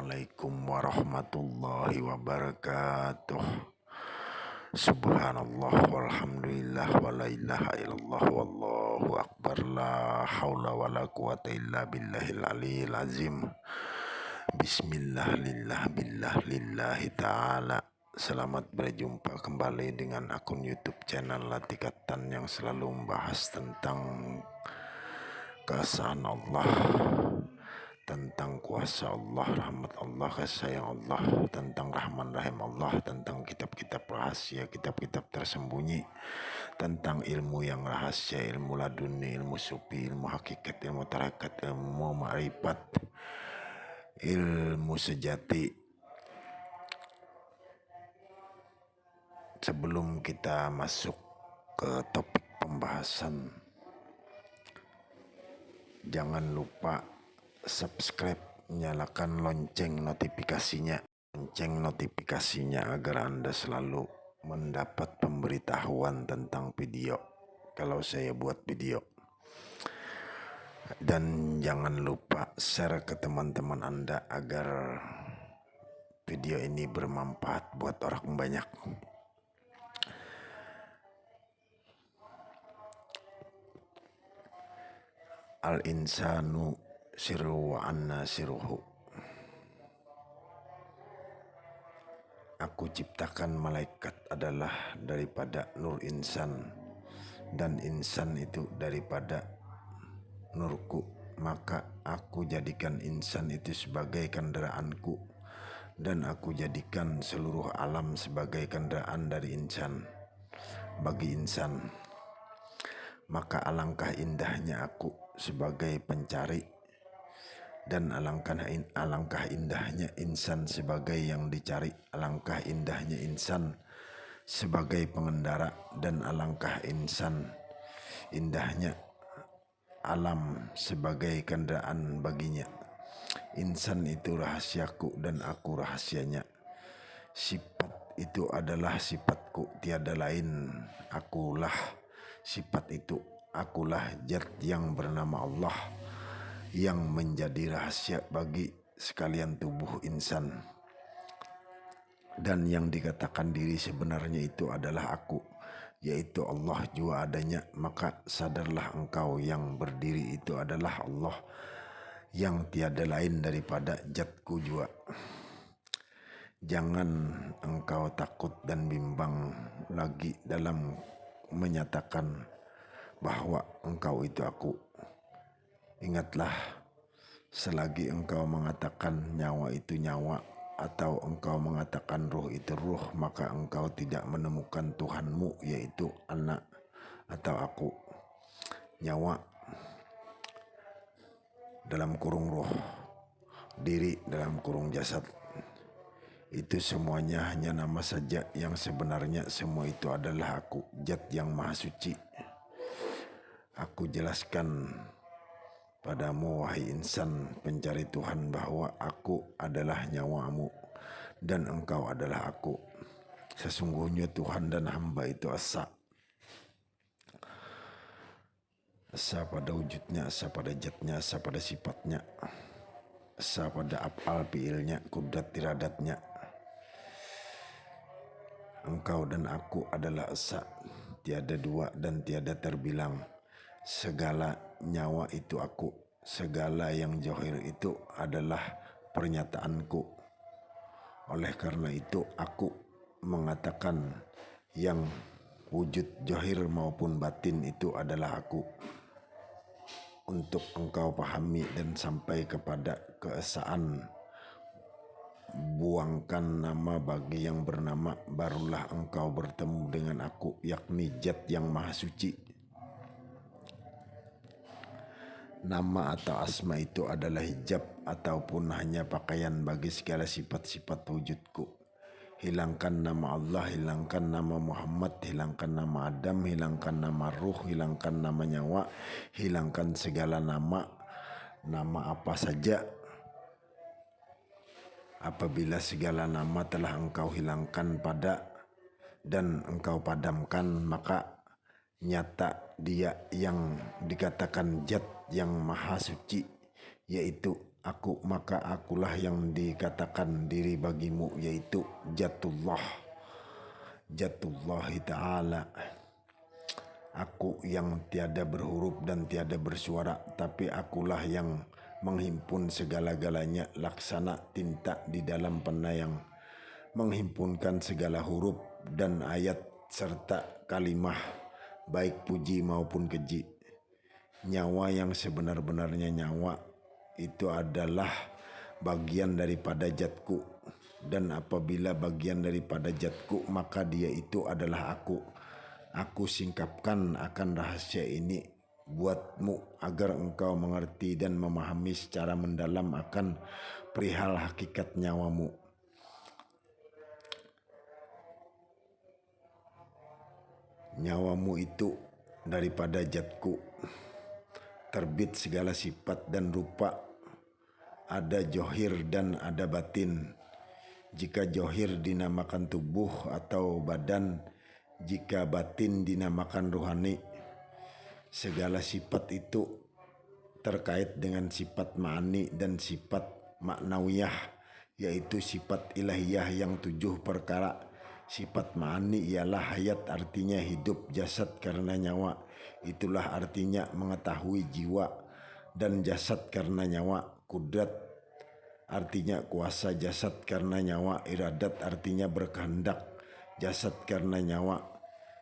Assalamualaikum warahmatullahi wabarakatuh. Subhanallah walhamdulillah wala ilaha illallah wallahu akbar, la haula wala quwata illa billahil aliyil azim. Bismillah lillah billah lillahi ta'ala. Selamat berjumpa kembali dengan akun YouTube channel Latikatan yang selalu membahas tentang keesaan Allah, tentang kuasa Allah, rahmat Allah, kasih sayang Allah, tentang rahman rahim Allah, tentang kitab-kitab rahasia, kitab-kitab tersembunyi, tentang ilmu yang rahasia, ilmu laduni, ilmu sufi, ilmu hakikat, ilmu tarakat, ilmu ma'rifat, ilmu sejati. Sebelum kita masuk ke topik pembahasan, jangan lupa subscribe, nyalakan lonceng notifikasinya agar Anda selalu mendapat pemberitahuan tentang video kalau saya buat video. Dan jangan lupa share ke teman-teman Anda agar video ini bermanfaat buat orang banyak. Al-insanu sirru wa anna sirruhu. Aku ciptakan malaikat adalah daripada nur insan, dan insan itu daripada nurku. Maka aku jadikan insan itu sebagai kendaraanku, dan aku jadikan seluruh alam sebagai kendaraan dari insan, bagi insan. Maka alangkah indahnya aku sebagai pencari, dan alangkah indahnya insan sebagai yang dicari. Alangkah indahnya insan sebagai pengendara, dan alangkah indahnya alam sebagai kendaraan baginya. Insan itu rahasiaku dan aku rahasianya. Sifat itu adalah sifatku, tiada lain. Akulah sifat itu, akulah zat yang bernama Allah, yang menjadi rahasia bagi sekalian tubuh insan. Dan yang dikatakan diri sebenarnya itu adalah aku, yaitu Allah jua adanya. Maka sadarlah engkau yang berdiri itu adalah Allah, yang tiada lain daripada zatku jua. Jangan engkau takut dan bimbang lagi dalam menyatakan bahwa engkau itu aku. Ingatlah, selagi engkau mengatakan nyawa itu nyawa, atau engkau mengatakan ruh itu ruh, maka engkau tidak menemukan Tuhanmu, yaitu anak atau aku. Nyawa dalam kurung ruh, diri dalam kurung jasad, itu semuanya hanya nama saja. Yang sebenarnya semua itu adalah aku, zat yang maha suci. Aku jelaskan padamu, wahai insan pencari Tuhan, bahwa aku adalah nyawamu dan engkau adalah aku. Sesungguhnya Tuhan dan hamba itu asa. Asa pada wujudnya, asa pada zatnya, asa pada sifatnya, asa pada af'al fi'ilnya, kudrat iradatnya. Engkau dan aku adalah esa, tiada dua dan tiada terbilang. Segala nyawa itu aku, segala yang johir itu adalah pernyataanku. Oleh karena itu aku mengatakan yang wujud johir maupun batin itu adalah aku, untuk engkau pahami dan sampai kepada keesaan. Buangkan nama bagi yang bernama, barulah engkau bertemu dengan aku, yakni zat yang maha suci. Nama atau asma itu adalah hijab ataupun hanya pakaian bagi segala sifat-sifat wujudku. Hilangkan nama Allah, hilangkan nama Muhammad, hilangkan nama Adam, hilangkan nama ruh, hilangkan nama nyawa, hilangkan segala nama apa saja. Apabila segala nama telah engkau hilangkan dan engkau padamkan, maka nyata dia yang dikatakan zat yang maha suci, yaitu aku, maka akulah yang dikatakan diri bagimu, yaitu Jatullah, Jatullahi Ta'ala. Aku yang tiada berhuruf dan tiada bersuara, tapi akulah yang menghimpun segala-galanya, laksana tinta di dalam penayang, menghimpunkan segala huruf dan ayat serta kalimah, baik puji maupun keji. Nyawa yang sebenar-benarnya nyawa itu adalah bagian daripada zatku, dan apabila bagian daripada zatku, maka dia itu adalah aku. Aku singkapkan akan rahasia ini buatmu agar engkau mengerti dan memahami secara mendalam akan perihal hakikat nyawamu. Nyawamu itu daripada zatku, terbit segala sifat dan rupa, ada johir dan ada batin. Jika johir dinamakan tubuh atau badan, jika batin dinamakan ruhani. Segala sifat itu terkait dengan sifat ma'ani dan sifat maknawiyah, yaitu sifat ilahiyah yang 7 perkara. Sifat ma'ani ialah hayat, artinya hidup, jasad karena nyawa, itulah artinya mengetahui jiwa, dan jasad karena nyawa, kudrat artinya kuasa jasad karena nyawa, iradat artinya berkehendak jasad karena nyawa,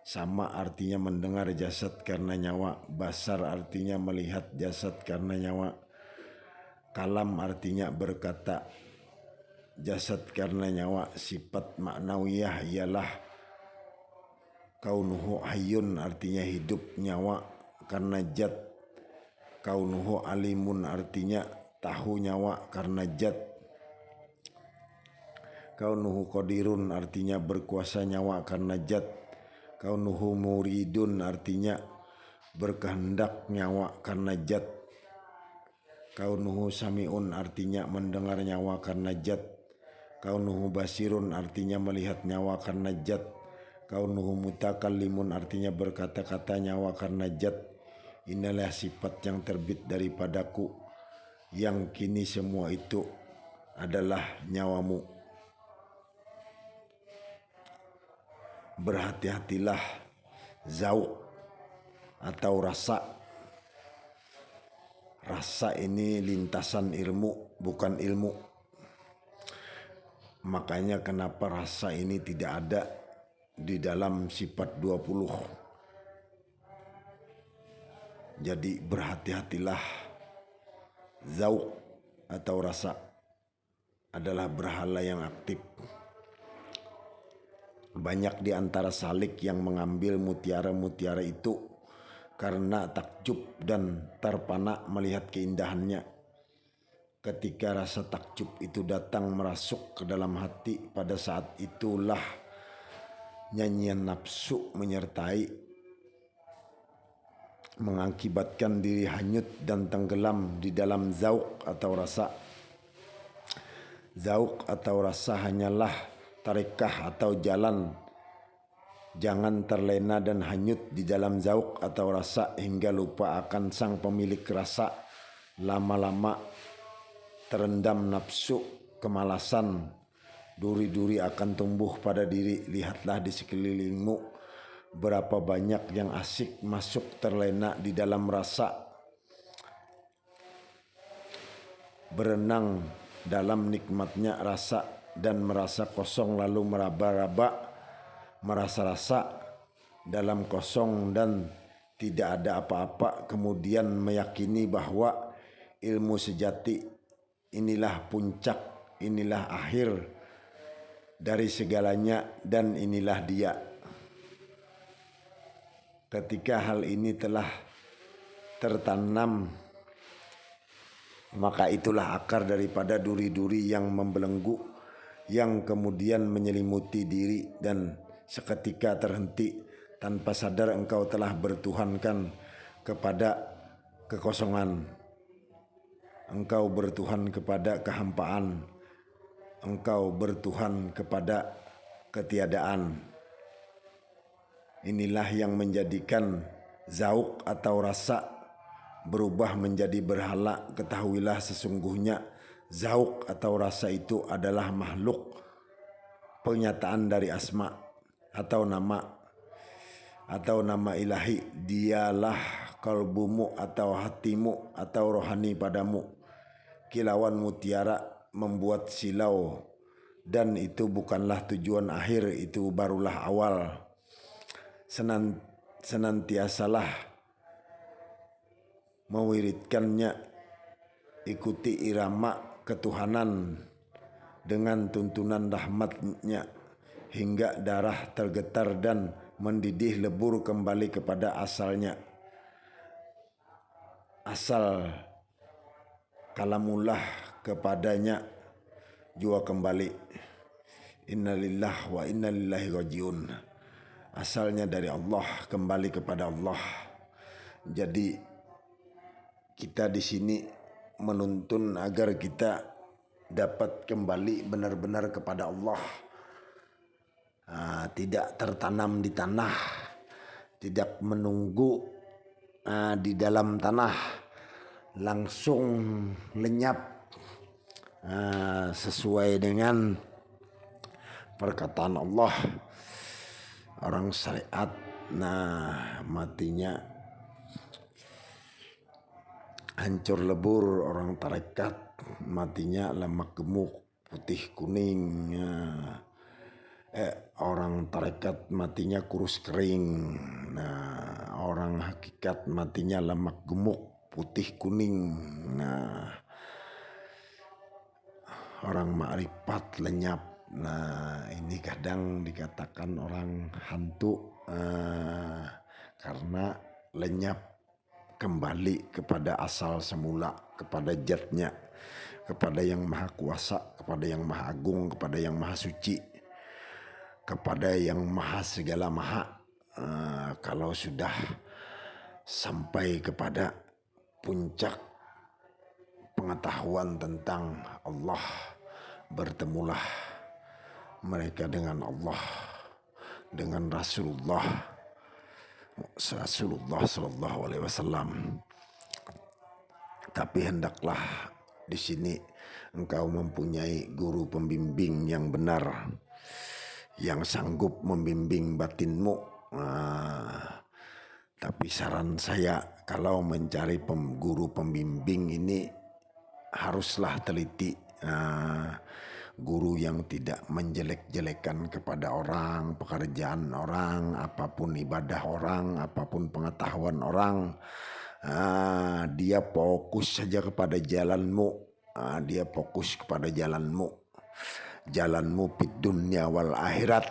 sama artinya mendengar jasad karena nyawa, basar artinya melihat jasad karena nyawa, kalam artinya berkata jasad karena nyawa. Sifat maknawiyah ialah kaunuhu hayyun, artinya hidup nyawa karena zat, kaunuhu alimun artinya tahu nyawa karena zat, kaunuhu qadirun artinya berkuasa nyawa karena zat, kaunuhu muridun artinya berkehendak nyawa karena zat, kaunuhu samiun artinya mendengar nyawa karena zat, kaunuhu basirun artinya melihat nyawa karena zat, kaunuhu mutakallimun artinya berkata-kata nyawa karena zat. Inilah sifat yang terbit daripadaku, yang kini semua itu adalah nyawamu. Berhati-hatilah zauq atau rasa. Rasa ini lintasan ilmu, bukan ilmu. Makanya kenapa rasa ini tidak ada di dalam sifat 20. Jadi berhati-hatilah. Zauq atau rasa adalah berhala yang aktif. Banyak di antara salik yang mengambil mutiara-mutiara itu karena takjub dan terpana melihat keindahannya. Ketika rasa takjub itu datang merasuk ke dalam hati, pada saat itulah nyanyian nafsu menyertai, mengakibatkan diri hanyut dan tenggelam di dalam zauq atau rasa. Zauq atau rasa hanyalah tarikah atau jalan. Jangan terlena dan hanyut di dalam zauq atau rasa hingga lupa akan sang pemilik rasa. Lama-lama terendam nafsu, kemalasan, duri-duri akan tumbuh pada diri. Lihatlah di sekelilingmu, berapa banyak yang asik masuk terlena di dalam rasa, berenang dalam nikmatnya rasa dan merasa kosong, lalu meraba-raba merasa rasa dalam kosong dan tidak ada apa-apa, kemudian meyakini bahwa ilmu sejati inilah puncak, inilah akhir dari segalanya, dan inilah dia. Ketika hal ini telah tertanam, maka itulah akar daripada duri-duri yang membelenggu, yang kemudian menyelimuti diri, dan seketika terhenti. Tanpa sadar engkau telah bertuhankan kepada kekosongan, engkau bertuhan kepada kehampaan, engkau bertuhan kepada ketiadaan. Inilah yang menjadikan zauq atau rasa berubah menjadi berhala, ketahuilah sesungguhnya zauk atau rasa itu adalah makhluk penyataan dari asma atau nama ilahi. Dialah kalbumu atau hatimu atau rohani padamu, kilauan mutiara membuat silau, dan itu bukanlah tujuan akhir, itu barulah awal. Senantiasalah mewiridkannya, ikuti irama ketuhanan dengan tuntunan rahmatnya, hingga darah tergetar dan mendidih lebur kembali kepada asalnya. Asal kalamullah, kepadanya jua kembali. Innalillah wa innalillahi rajiun. Asalnya dari Allah, kembali kepada Allah. Jadi kita di sini menuntun agar kita dapat kembali benar-benar kepada Allah. Tidak tertanam di tanah, tidak menunggu di dalam tanah, langsung lenyap sesuai dengan perkataan Allah. Orang syariat matinya hancur lebur, orang tarekat matinya lemak gemuk putih kuning. Orang tarekat matinya kurus kering. Orang hakikat matinya lemak gemuk putih kuning. Orang makrifat lenyap. Ini kadang dikatakan orang hantu karena lenyap kembali kepada asal semula, kepada zatnya, kepada yang maha kuasa, kepada yang maha agung, kepada yang maha suci, kepada yang maha segala maha. Kalau sudah sampai kepada puncak pengetahuan tentang Allah, bertemulah mereka dengan Allah, dengan Rasulullah Sallallahu Alaihi Wasallam. Tapi hendaklah di sini engkau mempunyai guru pembimbing yang benar, yang sanggup membimbing batinmu. Tapi saran saya, kalau mencari guru pembimbing ini haruslah teliti. Guru yang tidak menjelek-jelekan kepada orang, pekerjaan orang, apapun ibadah orang, apapun pengetahuan orang. Dia fokus saja kepada jalanmu. Dia fokus kepada jalanmu fid dunya wal akhirat.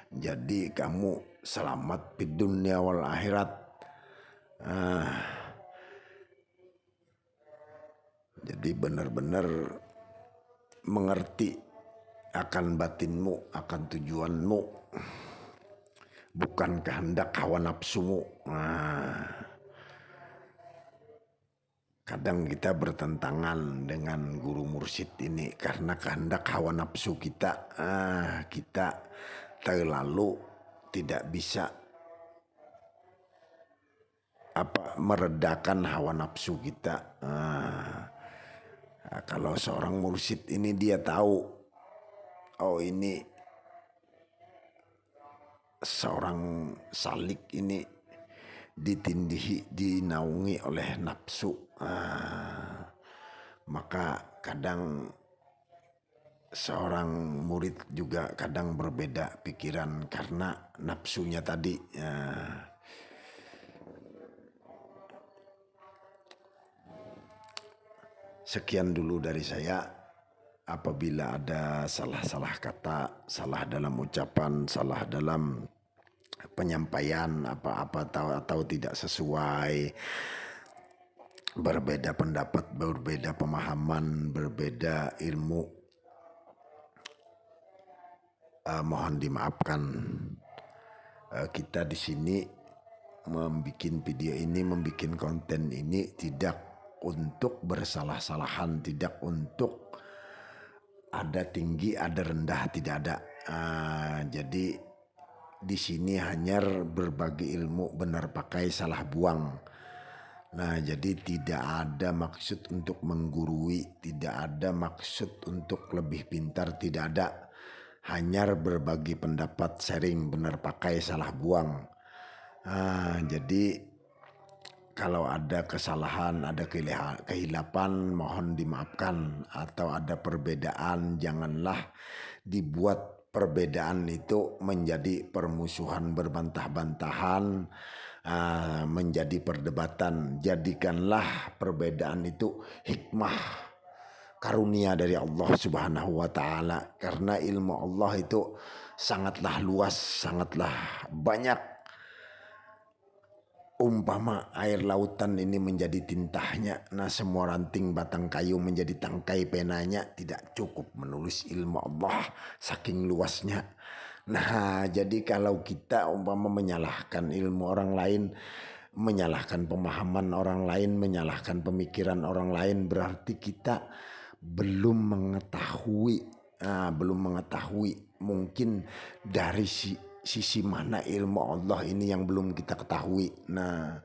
Jadi kamu selamat fid dunya wal akhirat. Jadi benar-benar mengerti akan batinmu, akan tujuanmu, bukan kehendak hawa nafsumu. Kadang kita bertentangan dengan guru mursyid ini karena kehendak hawa nafsu kita. Kita terlalu tidak bisa meredakan hawa nafsu kita. Kalau seorang mursyid ini dia tahu, oh ini seorang salik ini ditindihi, dinaungi oleh nafsu. Maka kadang seorang murid juga kadang berbeda pikiran karena nafsunya tadi. Sekian dulu dari saya. Apabila ada salah-salah kata, salah dalam ucapan, salah dalam penyampaian apa-apa atau tidak sesuai, berbeda pendapat, berbeda pemahaman, berbeda ilmu, mohon dimaafkan. Kita di sini membuat video ini, membuat konten ini tidak untuk bersalah-salahan, tidak untuk ada tinggi, ada rendah, tidak ada. Jadi di sini hanya berbagi ilmu, benar pakai, salah buang. Nah, jadi tidak ada maksud untuk menggurui, tidak ada maksud untuk lebih pintar, tidak ada. Hanya berbagi pendapat, sharing, benar pakai, salah buang. Jadi kalau ada kesalahan, ada kehilapan, mohon dimaafkan. Atau ada perbedaan, janganlah dibuat perbedaan itu menjadi permusuhan, berbantah-bantahan, menjadi perdebatan. Jadikanlah perbedaan itu hikmah, karunia dari Allah Subhanahu wa Ta'ala, karena ilmu Allah itu sangatlah luas, sangatlah banyak. Umpama air lautan ini menjadi tintahnya, nah semua ranting batang kayu menjadi tangkai penanya, tidak cukup menulis ilmu Allah saking luasnya. Nah, jadi kalau kita umpama menyalahkan ilmu orang lain, menyalahkan pemahaman orang lain, menyalahkan pemikiran orang lain, berarti kita belum mengetahui, mungkin dari sisi mana ilmu Allah ini yang belum kita ketahui. Nah,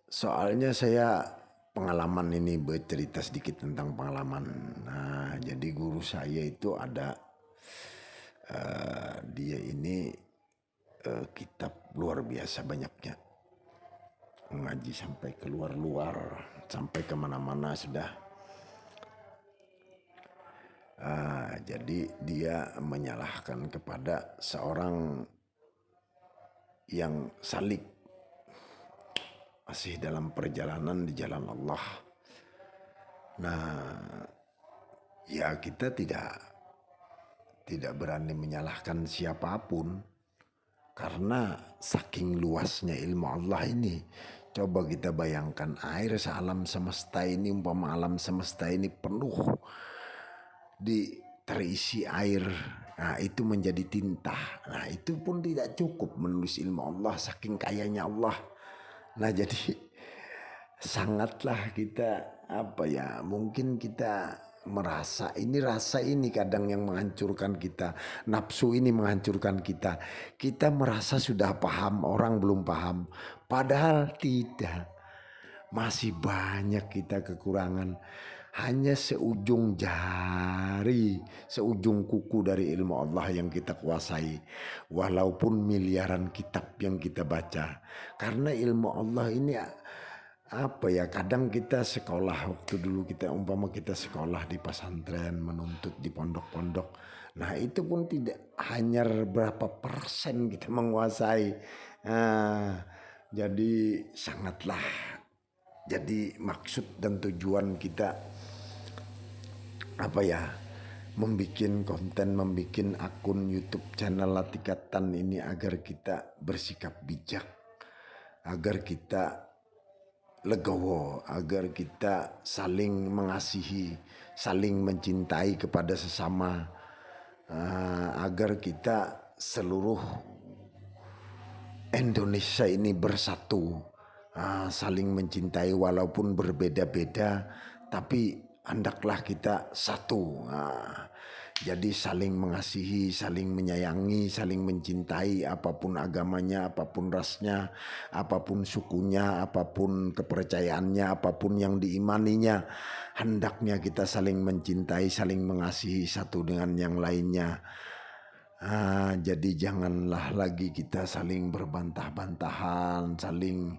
soalnya saya pengalaman ini, bercerita sedikit tentang pengalaman. Nah, jadi guru saya itu ada, dia ini kitab luar biasa banyaknya, mengaji sampai keluar-luar, sampai kemana-mana sudah. Jadi dia menyalahkan kepada seorang yang salik, masih dalam perjalanan di jalan Allah. Nah, ya kita tidak berani menyalahkan siapapun, karena saking luasnya ilmu Allah ini. Coba kita bayangkan air sealam semesta ini, umpama alam semesta ini penuh terisi air, nah itu menjadi tinta. Nah itu pun tidak cukup menulis ilmu Allah saking kayanya Allah. Nah jadi sangatlah kita mungkin kita merasa ini, rasa ini kadang yang menghancurkan kita, nafsu ini menghancurkan kita. Kita merasa sudah paham, orang belum paham, padahal tidak. Masih banyak kita kekurangan. Hanya seujung jari, seujung kuku dari ilmu Allah yang kita kuasai, walaupun miliaran kitab yang kita baca. Karena ilmu Allah ini kadang kita sekolah, waktu dulu kita umpama kita sekolah di pesantren, menuntut di pondok-pondok, nah itu pun tidak, hanya berapa persen kita menguasai. Jadi sangatlah, jadi maksud dan tujuan kita membikin konten, membikin akun YouTube channel Latikatan ini agar kita bersikap bijak, agar kita legowo, agar kita saling mengasihi, saling mencintai kepada sesama, agar kita seluruh Indonesia ini bersatu, saling mencintai walaupun berbeda-beda, tapi hendaklah kita satu. Jadi saling mengasihi, saling menyayangi, saling mencintai, apapun agamanya, apapun rasnya, apapun sukunya, apapun kepercayaannya, apapun yang diimaninya. Hendaknya kita saling mencintai, saling mengasihi satu dengan yang lainnya. Jadi janganlah lagi kita saling berbantah-bantahan, saling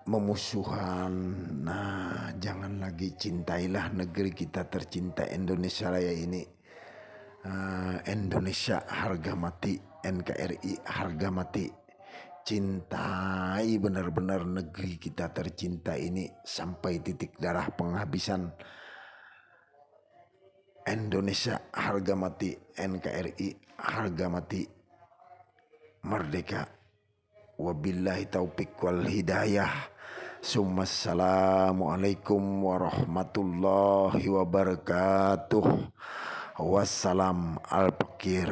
memusuhan. Nah, jangan lagi, cintailah negeri kita tercinta Indonesia Raya ini. Indonesia harga mati, NKRI harga mati. Cintai benar-benar negeri kita tercinta ini sampai titik darah penghabisan. Indonesia harga mati, NKRI harga mati. Merdeka. Wabillahi taufiq wal hidayah. Assalamualaikum warahmatullahi wabarakatuh. Wassalam al-fakir.